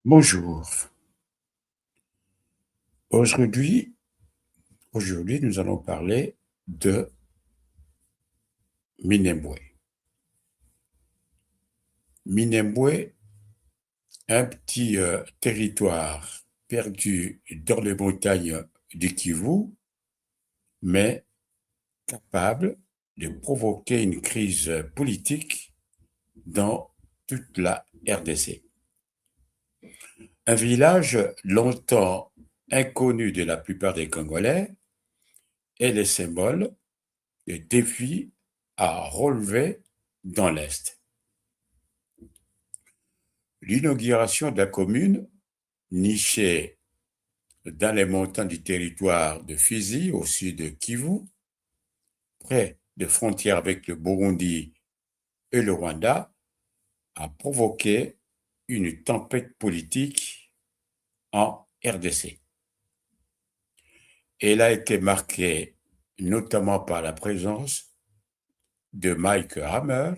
Bonjour. Aujourd'hui, nous allons parler de Minembwe. Minembwe, un petit territoire perdu dans les montagnes du Kivu, mais capable de provoquer une crise politique dans toute la RDC. Un village longtemps inconnu de la plupart des Congolais est le symbole des défis à relever dans l'Est. L'inauguration de la commune, nichée dans les montagnes du territoire de Fizi, au sud de Kivu, près des frontières avec le Burundi et le Rwanda, a provoqué une tempête politique en RDC. Elle a été marquée notamment par la présence de Mike Hammer,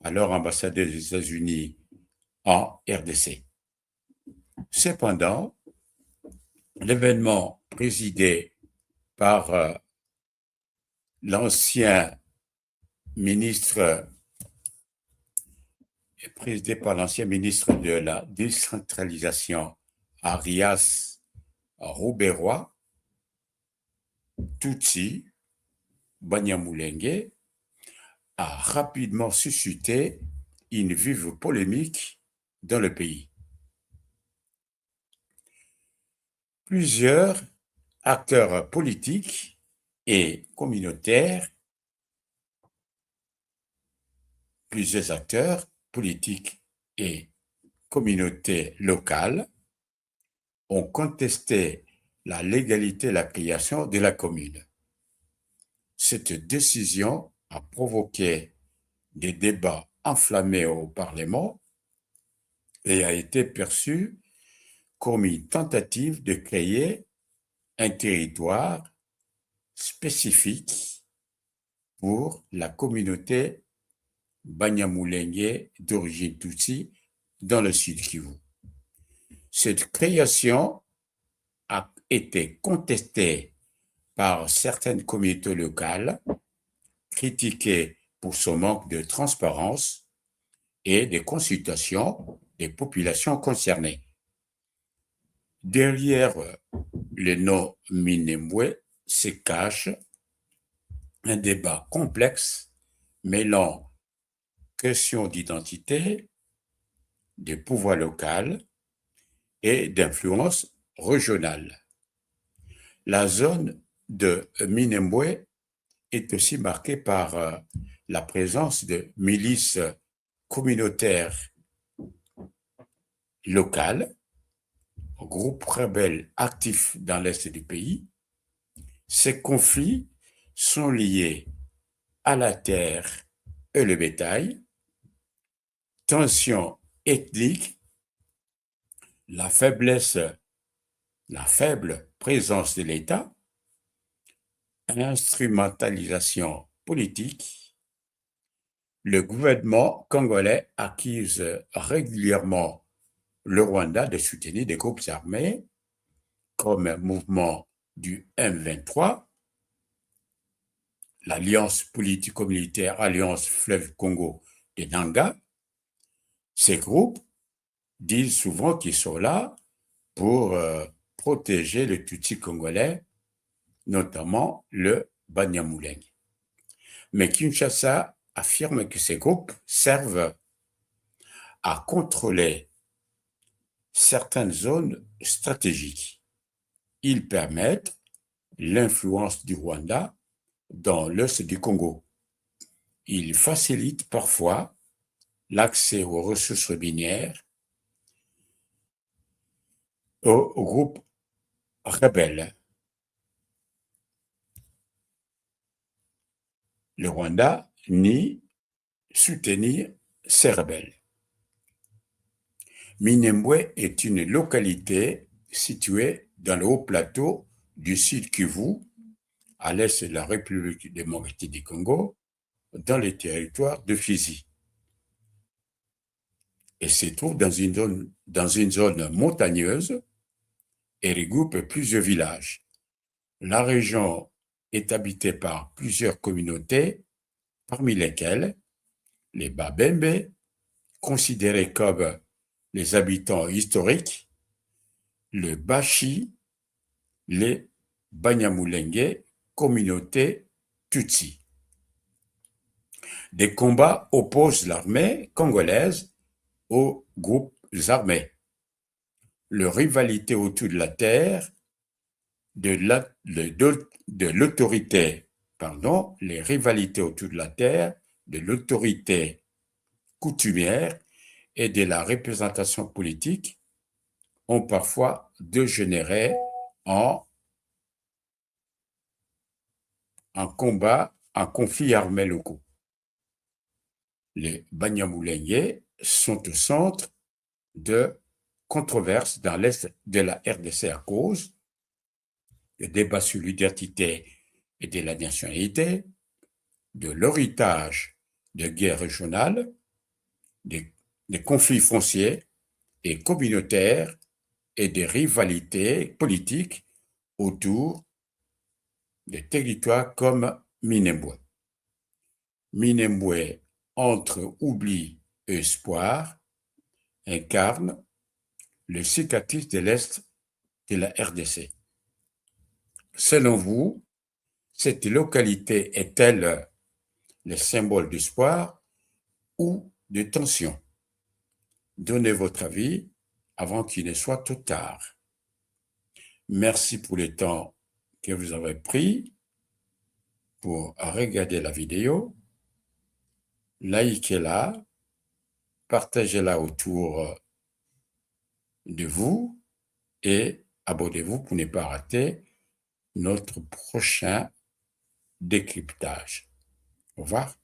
alors ambassadeur des États-Unis en RDC. Cependant, l'événement présidé par l'ancien ministre de la décentralisation, Arias Rouberois, Tutsi Banyamulenge, a rapidement suscité une vive polémique dans le pays. Plusieurs acteurs politiques et communautaires, plusieurs acteurs politiques et communautés locales ont contesté la légalité de la création de la commune. Cette décision a provoqué des débats enflammés au Parlement et a été perçue comme une tentative de créer un territoire spécifique pour la communauté Banyamulenge d'origine Tutsi dans le sud Kivu. Cette création a été contestée par certaines communautés locales, critiquée pour son manque de transparence et de consultation des populations concernées. Derrière le nom Minembwe se cache un débat complexe mêlant questions d'identité, de pouvoir local et d'influence régionale. La zone de Minembwe est aussi marquée par la présence de milices communautaires locales, groupes rebelles actifs dans l'est du pays. Ces conflits sont liés à la terre et le bétail, tensions ethniques, la faible présence de l'État, instrumentalisation politique. Le gouvernement congolais accuse régulièrement le Rwanda de soutenir des groupes armés comme un mouvement du M23, l'Alliance politico-militaire Alliance Fleuve Congo de Nanga. Ces groupes disent souvent qu'ils sont là pour protéger le Tutsi congolais, notamment le Banyamulenge. Mais Kinshasa affirme que ces groupes servent à contrôler certaines zones stratégiques. Ils permettent l'influence du Rwanda dans l'est du Congo. Ils facilitent parfois l'accès aux ressources minières aux groupes rebelles. Le Rwanda nie soutenir ces rebelles. Minembwe est une localité située dans le haut plateau du sud Kivu, à l'est de la République démocratique du Congo, dans les territoires de Fizi. et se trouve dans une zone montagneuse et regroupe plusieurs villages. La région est habitée par plusieurs communautés, parmi lesquelles les Babembe, considérés comme les habitants historiques, le Bashi, les Banyamulenge, communauté Tutsi. Des combats opposent l'armée congolaise aux groupes armés. La rivalité autour de la terre, les rivalités autour de la terre, de l'autorité coutumière et de la représentation politique ont parfois dégénéré en conflits armés locaux. Les Banyamulenge sont au centre de controverses dans l'Est de la RDC à cause des débats sur l'identité et de la nationalité, de l'héritage de guerres régionales, des conflits fonciers et communautaires et des rivalités politiques autour des territoires comme Minembwe. Minembwe, entre oubli et espoir, incarne le cicatrice de l'Est de la RDC. Selon vous, cette localité est-elle le symbole d'espoir ou de tension? Donnez votre avis avant qu'il ne soit trop tard. Merci pour le temps que vous avez pris pour regarder la vidéo. Likez-la, partagez-la autour de vous et abonnez-vous pour ne pas rater notre prochain décryptage. Au revoir.